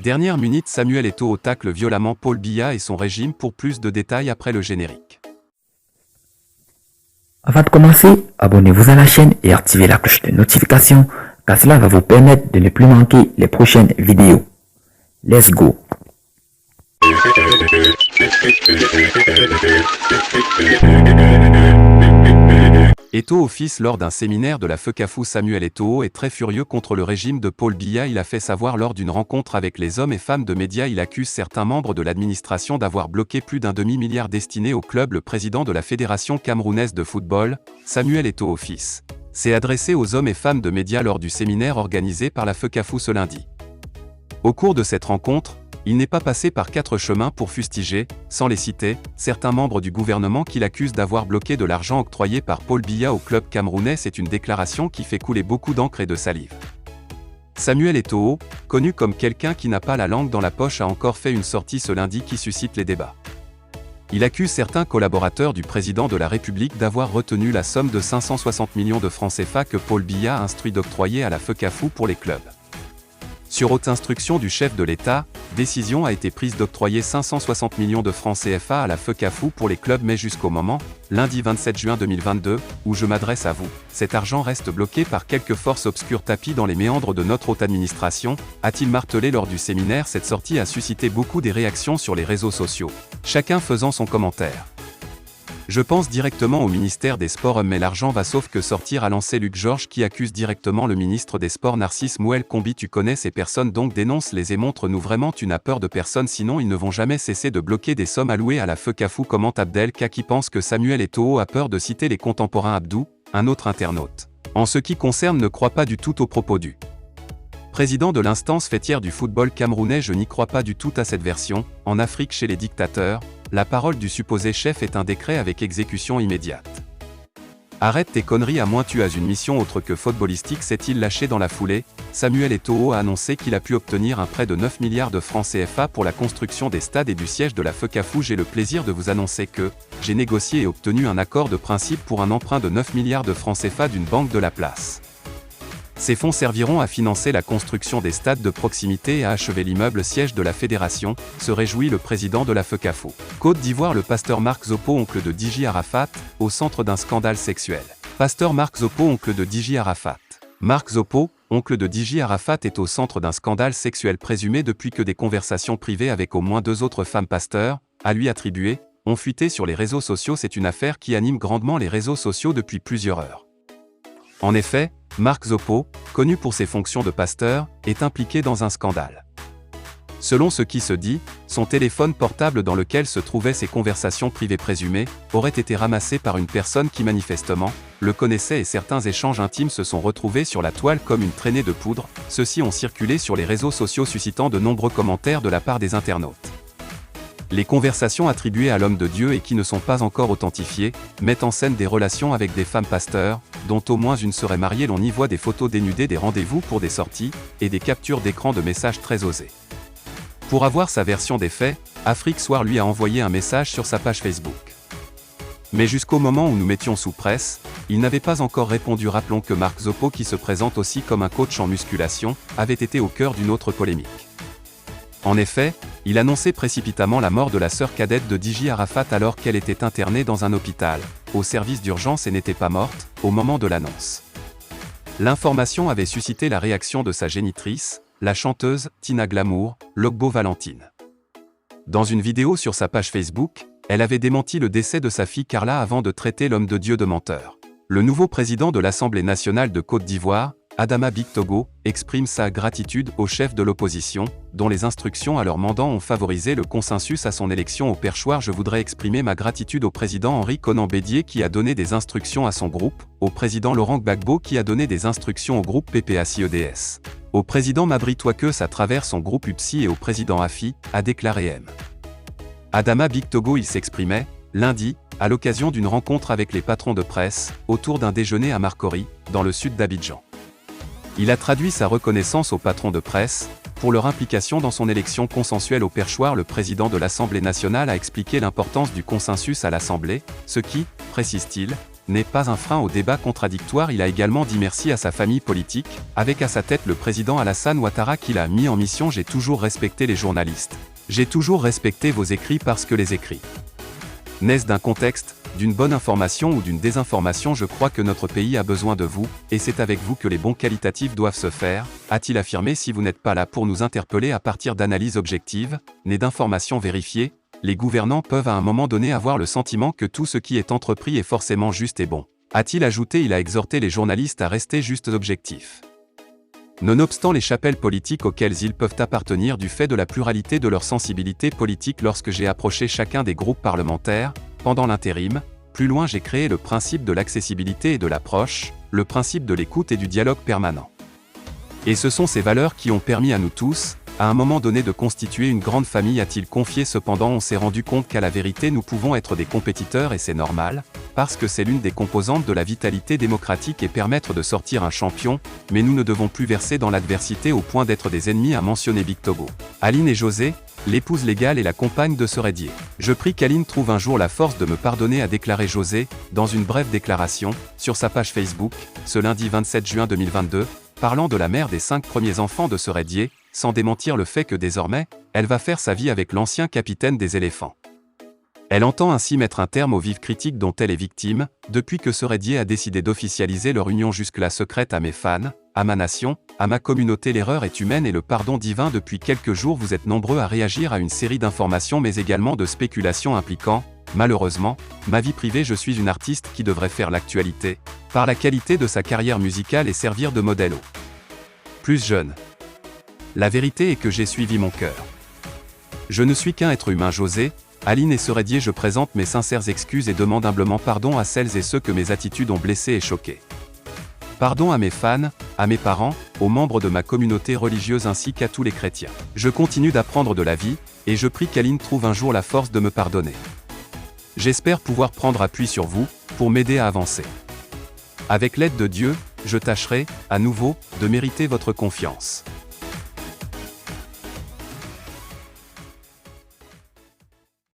Dernière minute, Samuel Eto'o tacle violemment Paul Biya et son régime. Pour plus de détails après le générique. Avant de commencer, abonnez-vous à la chaîne et activez la cloche de notification car cela va vous permettre de ne plus manquer les prochaines vidéos. Let's go! Eto'o fils lors d'un séminaire de la FECAFOU. Samuel Eto'o est très furieux contre le régime de Paul Biya. Il a fait savoir lors d'une rencontre avec les hommes et femmes de médias. Il accuse certains membres de l'administration d'avoir bloqué plus d'un demi-milliard destiné au club. Le président de la Fédération camerounaise de football, Samuel Eto'o fils, s'est adressé aux hommes et femmes de médias lors du séminaire organisé par la FECAFOU ce lundi. Au cours de cette rencontre, il n'est pas passé par 4 chemins pour fustiger, sans les citer, certains membres du gouvernement qu'il accuse d'avoir bloqué de l'argent octroyé par Paul Biya au club camerounais. C'est une déclaration qui fait couler beaucoup d'encre et de salive. Samuel Eto'o, connu comme quelqu'un qui n'a pas la langue dans la poche, a encore fait une sortie ce lundi qui suscite les débats. Il accuse certains collaborateurs du président de la République d'avoir retenu la somme de 560 millions de francs CFA que Paul Biya a instruit d'octroyer à la FECAFOU pour les clubs. Sur haute instruction du chef de l'État, décision a été prise d'octroyer 560 millions de francs CFA à la FECAFOU pour les clubs, mais jusqu'au moment, lundi 27 juin 2022, où je m'adresse à vous, cet argent reste bloqué par quelques forces obscures tapies dans les méandres de notre haute administration, a-t-il martelé lors du séminaire. Cette sortie a suscité beaucoup des réactions sur les réseaux sociaux, chacun faisant son commentaire. Je pense directement au ministère des Sports, mais l'argent va sauf que sortir, a lancé Luc Georges, qui accuse directement le ministre des Sports Narcisse Mouel Combi. Tu connais ces personnes, donc dénonce-les et montre-nous vraiment tu n'as peur de personne, sinon ils ne vont jamais cesser de bloquer des sommes allouées à la FECAFOU, commente Abdel K, qui pense que Samuel Eto'o a peur de citer les contemporains. Abdou, un autre internaute, en ce qui concerne, ne croit pas du tout aux propos du président de l'instance fêtière du football camerounais. Je n'y crois pas du tout à cette version. En Afrique, chez les dictateurs, la parole du supposé chef est un décret avec exécution immédiate. Arrête tes conneries, à moins tu as une mission autre que footballistique, s'est-il lâché dans la foulée. Samuel Eto'o a annoncé qu'il a pu obtenir un prêt de 9 milliards de francs CFA pour la construction des stades et du siège de la FECAFOU. J'ai le plaisir de vous annoncer que j'ai négocié et obtenu un accord de principe pour un emprunt de 9 milliards de francs CFA d'une banque de la place. Ces fonds serviront à financer la construction des stades de proximité et à achever l'immeuble siège de la fédération, se réjouit le président de la FECAFOU. Côte d'Ivoire, le pasteur Marc Zopo, oncle de Dji Arafat, au centre d'un scandale sexuel. Pasteur Marc Zopo, oncle de Dji Arafat. Marc Zopo, oncle de Dji Arafat, est au centre d'un scandale sexuel présumé depuis que des conversations privées avec au moins 2 autres femmes pasteurs, à lui attribuées, ont fuité sur les réseaux sociaux. C'est une affaire qui anime grandement les réseaux sociaux depuis plusieurs heures. En effet, Marc Zopo, connu pour ses fonctions de pasteur, est impliqué dans un scandale. Selon ce qui se dit, son téléphone portable dans lequel se trouvaient ses conversations privées présumées, aurait été ramassé par une personne qui manifestement le connaissait, et certains échanges intimes se sont retrouvés sur la toile comme une traînée de poudre. Ceux-ci ont circulé sur les réseaux sociaux, suscitant de nombreux commentaires de la part des internautes. Les conversations attribuées à l'homme de Dieu et qui ne sont pas encore authentifiées, mettent en scène des relations avec des femmes pasteurs, dont au moins une serait mariée. L'on y voit des photos dénudées, des rendez-vous pour des sorties, et des captures d'écran de messages très osés. Pour avoir sa version des faits, Afrique Soir lui a envoyé un message sur sa page Facebook. Mais jusqu'au moment où nous mettions sous presse, il n'avait pas encore répondu. Rappelons que Marc Zopo, qui se présente aussi comme un coach en musculation, avait été au cœur d'une autre polémique. En effet, il annonçait précipitamment la mort de la sœur cadette de Dji Arafat alors qu'elle était internée dans un hôpital, au service d'urgence, et n'était pas morte au moment de l'annonce. L'information avait suscité la réaction de sa génitrice, la chanteuse Tina Glamour, Logbo Valentine. Dans une vidéo sur sa page Facebook, elle avait démenti le décès de sa fille Carla avant de traiter l'homme de Dieu de menteur. Le nouveau président de l'Assemblée nationale de Côte d'Ivoire, Adama Bictogo, exprime sa gratitude aux chefs de l'opposition, dont les instructions à leur mandant ont favorisé le consensus à son élection au perchoir. Je voudrais exprimer ma gratitude au président Henri Konan Bédié qui a donné des instructions à son groupe, au président Laurent Gbagbo qui a donné des instructions au groupe PPACIEDS, au président Mabry Touakeus à travers son groupe UPSI et au président AFI, a déclaré M. Adama Bictogo. Il s'exprimait, lundi, à l'occasion d'une rencontre avec les patrons de presse, autour d'un déjeuner à Marcory, dans le sud d'Abidjan. Il a traduit sa reconnaissance aux patrons de presse, pour leur implication dans son élection consensuelle au perchoir. Le président de l'Assemblée nationale a expliqué l'importance du consensus à l'Assemblée, ce qui, précise-t-il, n'est pas un frein au débat contradictoire. Il a également dit merci à sa famille politique, avec à sa tête le président Alassane Ouattara qui l'a mis en mission. J'ai toujours respecté les journalistes. J'ai toujours respecté vos écrits parce que les écrits naissent d'un contexte, d'une bonne information ou d'une désinformation. Je crois que notre pays a besoin de vous, et c'est avec vous que les bons qualitatifs doivent se faire, a-t-il affirmé. Si vous n'êtes pas là pour nous interpeller à partir d'analyses objectives, nées d'informations vérifiées, les gouvernants peuvent à un moment donné avoir le sentiment que tout ce qui est entrepris est forcément juste et bon, a-t-il ajouté. Il a exhorté les journalistes à rester justes objectifs. Nonobstant les chapelles politiques auxquelles ils peuvent appartenir du fait de la pluralité de leur sensibilité politique, lorsque j'ai approché chacun des groupes parlementaires, pendant l'intérim, plus loin j'ai créé le principe de l'accessibilité et de l'approche, le principe de l'écoute et du dialogue permanent. Et ce sont ces valeurs qui ont permis à nous tous, à un moment donné, de constituer une grande famille, a-t-il confié. Cependant, on s'est rendu compte qu'à la vérité nous pouvons être des compétiteurs et c'est normal, parce que c'est l'une des composantes de la vitalité démocratique et permettre de sortir un champion, mais nous ne devons plus verser dans l'adversité au point d'être des ennemis, a mentionné Big Togo. Aline et José, l'épouse légale et la compagne de Seredier. Je prie qu'Aline trouve un jour la force de me pardonner, a déclaré José, dans une brève déclaration, sur sa page Facebook, ce lundi 27 juin 2022, parlant de la mère des 5 premiers enfants de Seredier, sans démentir le fait que désormais, elle va faire sa vie avec l'ancien capitaine des éléphants. Elle entend ainsi mettre un terme aux vives critiques dont elle est victime, depuis que Seredier a décidé d'officialiser leur union jusque-là secrète. À mes fans, à ma nation, à ma communauté, l'erreur est humaine et le pardon divin. Depuis quelques jours, vous êtes nombreux à réagir à une série d'informations mais également de spéculations impliquant, malheureusement, ma vie privée. Je suis une artiste qui devrait faire l'actualité, par la qualité de sa carrière musicale et servir de modèle aux plus jeunes. La vérité est que j'ai suivi mon cœur. Je ne suis qu'un être humain. José, Aline et Seredier, je présente mes sincères excuses et demande humblement pardon à celles et ceux que mes attitudes ont blessés et choqués. Pardon à mes fans, à mes parents, aux membres de ma communauté religieuse ainsi qu'à tous les chrétiens. Je continue d'apprendre de la vie, et je prie qu'Aline trouve un jour la force de me pardonner. J'espère pouvoir prendre appui sur vous, pour m'aider à avancer. Avec l'aide de Dieu, je tâcherai, à nouveau, de mériter votre confiance.